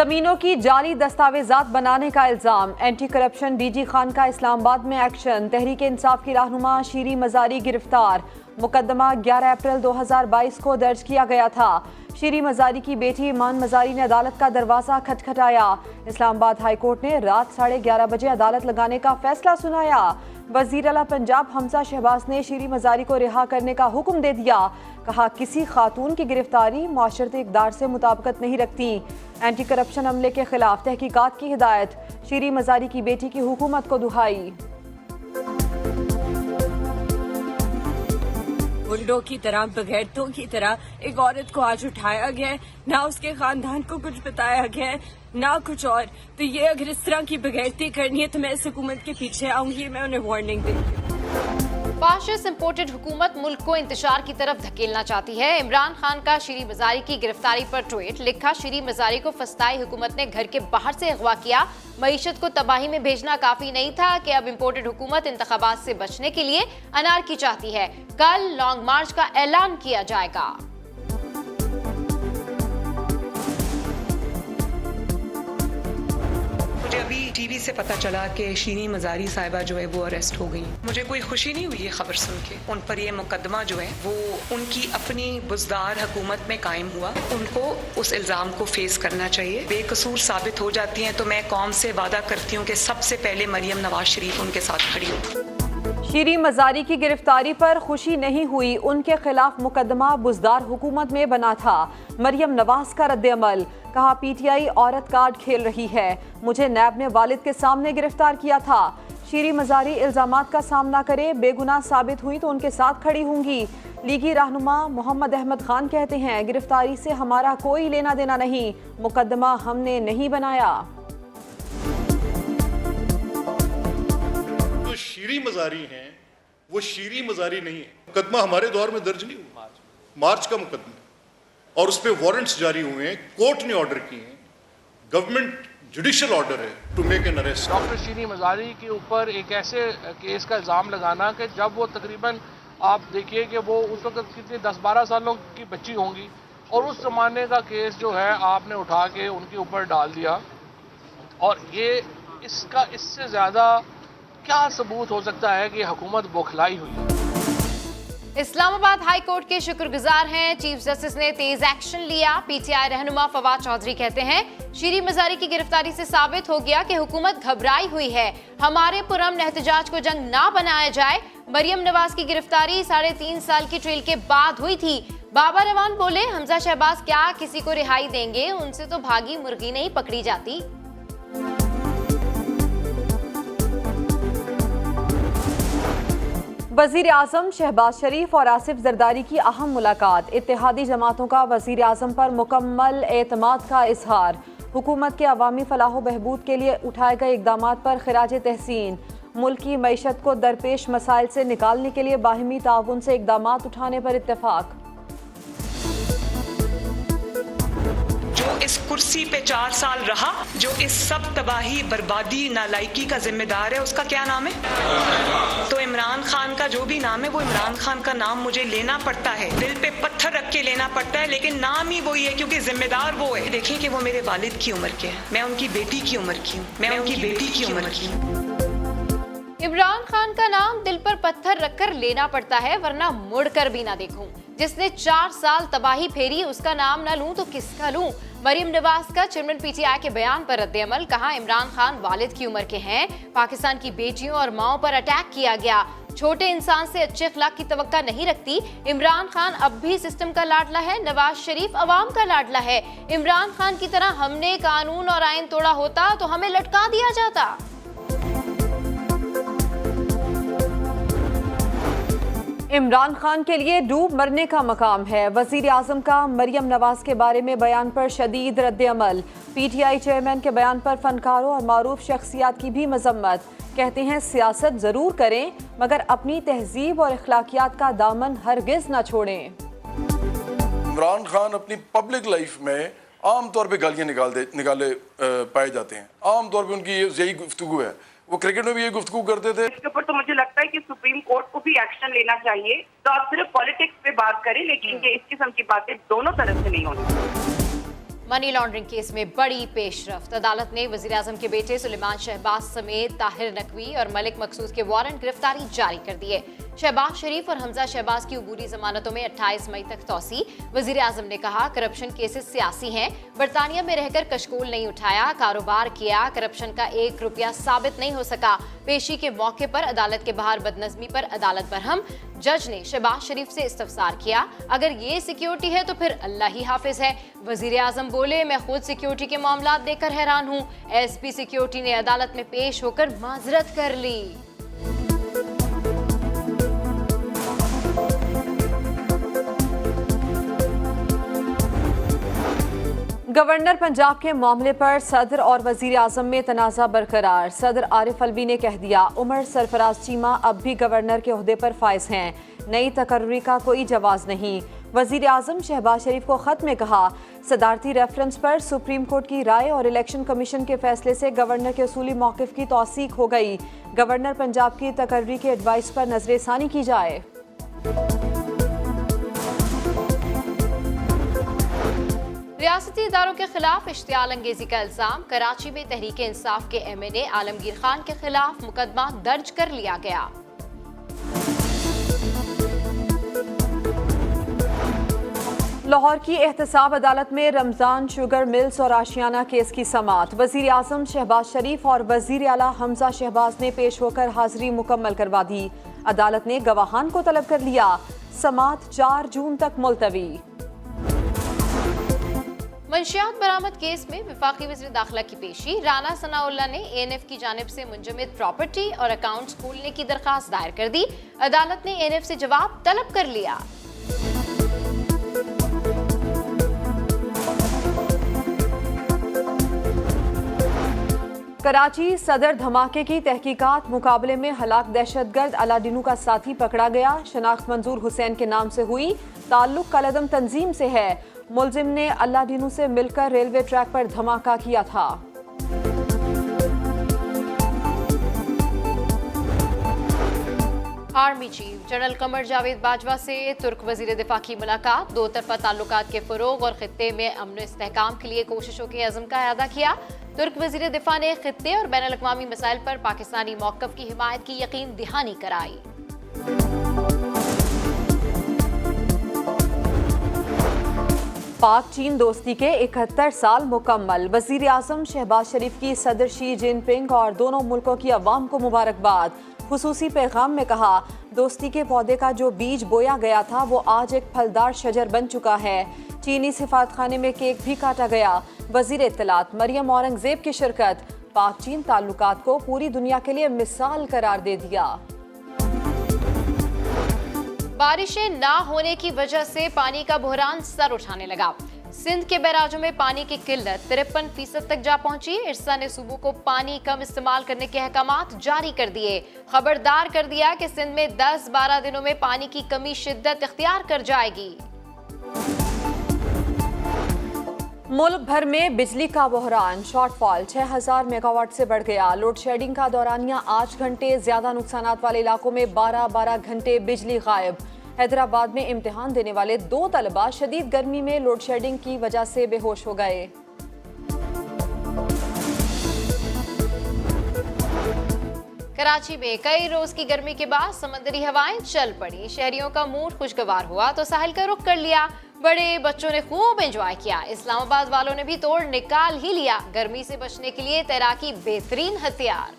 जमीनों की जाली दस्तावेजात बनाने का इल्जाम, एंटी करप्शन डीजी खान का इस्लामाबाद में एक्शन। तहरीक इंसाफ की रहनुमा शीरी मजारी गिरफ्तार। मुकदमा 11 अप्रैल 2022 को दर्ज किया गया था। शीरी मजारी की बेटी ईमान मजारी ने अदालत का दरवाजा खटखटाया। इस्लामाबाद हाई कोर्ट ने रात 11:30 बजे अदालत लगाने का फैसला सुनाया। वजीर आला पंजाब हमजा शहबाज ने शीरी मजारी को रिहा करने का हुक्म दे दिया। कहा, किसी खातून की गिरफ्तारी मुआशरती इक़दार से मुताबिकत नहीं रखती। एंटी करप्शन अमले के खिलाफ तहकीकात की हिदायत। शीरी मजारी की बेटी की हुकूमत को दुहाई। गुंडों की तरह, बगैरतों की तरह एक औरत को आज उठाया गया है, ना उसके खानदान को कुछ बताया गया है, ना कुछ और। तो ये अगर इस तरह की बगैरती करनी है तो मैं इस हुकूमत के पीछे आऊंगी, मैं उन्हें वार्निंग दूंगी। फाशिस्ट इंपोर्टेड हुकूमत मुल्क को इंतशार की तरफ धकेलना चाहती है। इमरान खान का शीरी मजारी की गिरफ्तारी पर ट्वीट लिखा, शीरी मजारी को फस्ताई हुकूमत ने घर के बाहर से अगवा किया। मईशत को तबाही में भेजना काफी नहीं था कि अब इंपोर्टेड हुकूमत इंतखाबात से बचने के लिए अनारकी चाहती है। कल लॉन्ग मार्च का ऐलान किया जाएगा। मुझे अभी टीवी से पता चला कि शीरी मजारी साहिबा जो है वो अरेस्ट हो गई। मुझे कोई खुशी नहीं हुई ये खबर सुन के। उन पर ये मुकदमा जो है वो उनकी अपनी बुज़दार हुकूमत में कायम हुआ। उनको उस इल्ज़ाम को फेस करना चाहिए। बेकसूर साबित हो जाती हैं तो मैं कौम से वादा करती हूँ कि सबसे पहले मरियम नवाज शरीफ उनके साथ खड़ी होगी। शीरी मजारी की गिरफ्तारी पर खुशी नहीं हुई। उनके खिलाफ मुकदमा बुज़दार हुकूमत में बना था। मरियम नवाज का रद्द-ए-अमल, कहा, पीटीआई औरत कार्ड खेल रही है। मुझे नैब ने वालिद के सामने गिरफ्तार किया था। शीरी मजारी इल्जामात का सामना करे, बेगुनाह साबित हुई तो उनके साथ खड़ी होंगी। लीगी रहनुमा मोहम्मद अहमद खान कहते हैं, गिरफ्तारी से हमारा कोई लेना देना नहीं, मुकदमा हमने नहीं बनाया। शीरी मजारी हैं वो शीरी मजारी नहीं है। मुकदमा हमारे दौर में दर्ज नहीं हुआ, मार्च का मुकदमा, और उस पर वारंट्स जारी हुए हैं, कोर्ट ने ऑर्डर किए हैं, गवर्नमेंट जुडिशियल ऑर्डर है to make an arrest. Doctor Shireen Mazari के ऊपर एक ऐसे केस का इल्ज़ाम लगाना कि जब वो तकरीबन आप देखिए कि वो उस वक्त कितनी 10-12 सालों की बच्ची होंगी, और उस जमाने का केस जो है आपने उठा के उनके ऊपर डाल दिया। और ये इसका इससे ज़्यादा क्या सबूत हो सकता है कि हुकूमत बौखलाई हुई है। इस्लामाबाद हाई कोर्ट के शुक्रगुजार हैं, चीफ जस्टिस ने तेज एक्शन लिया। पीटीआई रहनुमा फवाद चौधरी कहते हैं, शीरी मजारी की गिरफ्तारी से साबित हो गया कि हुकूमत घबराई हुई है। हमारे पुरअमन एहतजाज को जंग ना बनाया जाए। मरियम नवाज की गिरफ्तारी 3.5 साल की ट्रेल के बाद हुई थी। बाबा रवान बोले, हमजा शहबाज क्या किसी को रिहाई देंगे, उनसे तो भागी मुर्गी नहीं पकड़ी जाती। वजीर आजम शहबाज शरीफ और आसिफ जरदारी की अहम मुलाकात। इत्तेहादी जमातों का वजीर आजम पर मुकम्मल एतमाद का इजहार। हुकूमत के अवामी फलाह बहबूद के लिए उठाए गए इकदाम पर खिराज तहसीन। मुल्क की मईशत को दरपेश मसाइल से निकालने के लिए बाहिमी ताउन से इकदाम उठाने पर इत्तेफाक। जो इस कुर्सी पे 4 साल रहा, जो इस सब तबाही, बर्बादी, नालायकी का जिम्मेदार है, उसका क्या नाम है? तो इमरान खान का जो भी नाम है वो इमरान खान का नाम मुझे लेना पड़ता है, दिल पे पत्थर रख के लेना पड़ता है, लेकिन नाम ही वही है क्योंकि जिम्मेदार वो है। देखिए कि वो मेरे वालिद की उम्र के हैं, मैं उनकी बेटी की उम्र की हूँ, मैं उनकी बेटी की उम्र की हूँ। इमरान खान का नाम दिल पर पत्थर रखकर लेना पड़ता है, वरना मुड़कर भी ना देखूं। जिसने 4 साल तबाही फेरी, उसका नाम ना लूं तो किसका लूं। मरियम नवाज का चेयरमैन पीटीआई के बयान पर रद्द-ए-अमल, कहा, इमरान खान वालिद की उम्र के हैं। पाकिस्तान की बेटियों और माओं पर अटैक किया गया। छोटे इंसान से अच्छे अखलाक की तवक्का नहीं रखती। इमरान खान अब भी सिस्टम का लाडला है, नवाज शरीफ अवाम का लाडला है। इमरान खान की तरह हमने कानून और आइन तोड़ा होता तो हमें लटका दिया जाता। इमरान खान के लिए डूब मरने का मकाम है। वजीर आजम का मरियम नवाज के बारे में बयान पर शदीद रद्द-ए-अमल। पीटीआई चेयरमैन के बयान पर फनकारों और मारूफ शख्सियात की भी मजम्मत। कहते हैं, सियासत जरूर करें मगर अपनी तहजीब और अखलाकियात का दामन हरगिज न छोड़ें। इमरान खान अपनी पब्लिक लाइफ में आम तौर पे गालियाँ निकाले पाए जाते हैं। आम तौर पे उनकी यही गुफ्तगू है। वो क्रिकेट में भी ये गुफ्तगू करते थे। इसके ऊपर तो मुझे लगता है कि सुप्रीम कोर्ट को भी एक्शन लेना चाहिए। तो आप सिर्फ पॉलिटिक्स पे बात करें, लेकिन ये इस किस्म की बातें दोनों तरफ से नहीं होनी। मनी लॉन्ड्रिंग केस में बड़ी पेशरफ्त। अदालत ने वजीर-ए-आजम के बेटे सुलेमान शहबाज समेत ताहिर नकवी और मलिक मकसूद के वारंट गिरफ्तारी जारी कर दिए। शहबाज शरीफ और हमजा शहबाज की उबूरी जमानतों में 28 मई तक तौसी। वजीर-ए-आजम ने कहा, करप्शन केसेस सियासी हैं, बरतानिया में रहकर कशकोल नहीं उठाया, कारोबार किया, करप्शन का 1 रुपया साबित नहीं हो सका। पेशी के मौके पर अदालत के बाहर बदनज़मी पर अदालत बरहम। जज ने शहबाज शरीफ से इस्तफसार किया, अगर ये सिक्योरिटी है तो फिर अल्लाह ही हाफिज है। वजीर-ए-आजम बोले, मैं खुद सिक्योरिटी के मामलात देखकर हैरान हूँ। एसपी सिक्योरिटी ने अदालत में पेश होकर माजरत कर ली। गवर्नर पंजाब के मामले पर सदर और वजीर आजम में तनाज़ा बरकरार। सदर आरिफ अलवी ने कह दिया, उमर सरफराज चीमा अब भी गवर्नर के ओहदे पर फाइज हैं, नई तकर्री का कोई जवाज नहीं। वजीर आजम शहबाज शरीफ को खत में कहा, सदारती रेफरेंस पर सुप्रीम कोर्ट की राय और इलेक्शन कमीशन के फैसले से गवर्नर के उसूली मौक़िफ़ की तौसीक हो गई। गवर्नर पंजाब की तकर्री के एडवाइस पर नजरसानी की जाए। रियासती इदारों के खिलाफ इश्तियाल अंगेजी का इल्जाम। कराची में तहरीक इंसाफ के MNA आलमगीर खान के खिलाफ मुकदमा दर्ज कर लिया गया। लाहौर की एहतसाब अदालत में रमजान शुगर मिल्स और आशियाना केस की समाअत। वजीर आजम शहबाज शरीफ और वजीर आला हमजा शहबाज ने पेश होकर हाजिरी मुकम्मल करवा दी। अदालत ने गवाहान को तलब कर लिया। समाअत 4 जून तक मुलतवी। मंशियात बरामद केस में वफाकी वज़ीर दाखिला की पेशी। राना सनाउल्लाह ने ANF की जानिब से मुंजमद प्रॉपर्टी और अकाउंट्स खोलने की दरखास्त दायर कर दी। अदालत ने ANF से जवाब तलब कर लिया। कराची सदर धमाके की तहकीकात मुकाबले में हलाक दहशतगर्द अलादीनू का साथी पकड़ा गया। शनाख्त मंजूर हुसैन के नाम से हुई, ताल्लुक कलदम तंजीम से है। मुलजिम ने अलादीनू से मिलकर रेलवे ट्रैक पर धमाका किया था। Army chief general Qamar Javed Bajwa से तुर्क वजीर दिफा की मुलाकात। 2 तरफा ताल्लुकात के फरोग और खित्ते में अमन इस्तेहकाम के लिए कोशिशों के अज़म का अदा किया। तुर्क वजीर दिफा ने खित्ते और बैनुल अक़वामी मसाइल पर पाकिस्तानी मौक़िफ़ की हिमायत की यकीन दहानी कराई। पाक चीन दोस्ती के 71 साल मुकम्मल। वजीर आजम शहबाज शरीफ की सदर शी जिनपिंग और दोनों मुल्कों की अवाम को मुबारकबाद। खुसूसी पैगाम में कहा, दोस्ती के पौधे का जो बीज बोया गया था वो आज एक फलदार शजर बन चुका है। चीनी सिफारत खाने में केक भी काटा गया। वजीर इत्तलात मरियम औरंगजेब की शिरकत। पाक चीन ताल्लुकात को पूरी दुनिया के लिए मिसाल करार दे दिया। बारिशें ना होने की वजह से पानी का बहरान सर उठाने लगा। सिंध के बैराजों में पानी की किल्लत 53% तक जा पहुंची। इरसा ने सूबों को पानी कम इस्तेमाल करने के अहकामात जारी कर दिए। खबरदार कर दिया कि सिंध में 10-12 दिनों में पानी की कमी शिद्दत इख्तियार कर जाएगी। मुल्क भर में बिजली का बहरान। शॉर्टफॉल 6000 मेगावाट से बढ़ गया। लोड शेडिंग का दौरानिया 8 घंटे। ज्यादा नुकसानात वाले इलाकों में 12-12 घंटे बिजली गायब। हैदराबाद में इम्तिहान देने वाले 2 तलबा शदीद गर्मी में लोड शेडिंग की वजह से बेहोश हो गए। कराची में कई रोज की गर्मी के बाद समंदरी हवाएं चल पड़ी। शहरियों का मूड खुशगवार हुआ तो साहिल का रुख कर लिया। बड़े बच्चों ने खूब एंजॉय किया। इस्लामाबाद वालों ने भी तोड़ निकाल ही लिया। गर्मी से बचने के लिए तैराकी बेहतरीन हथियार।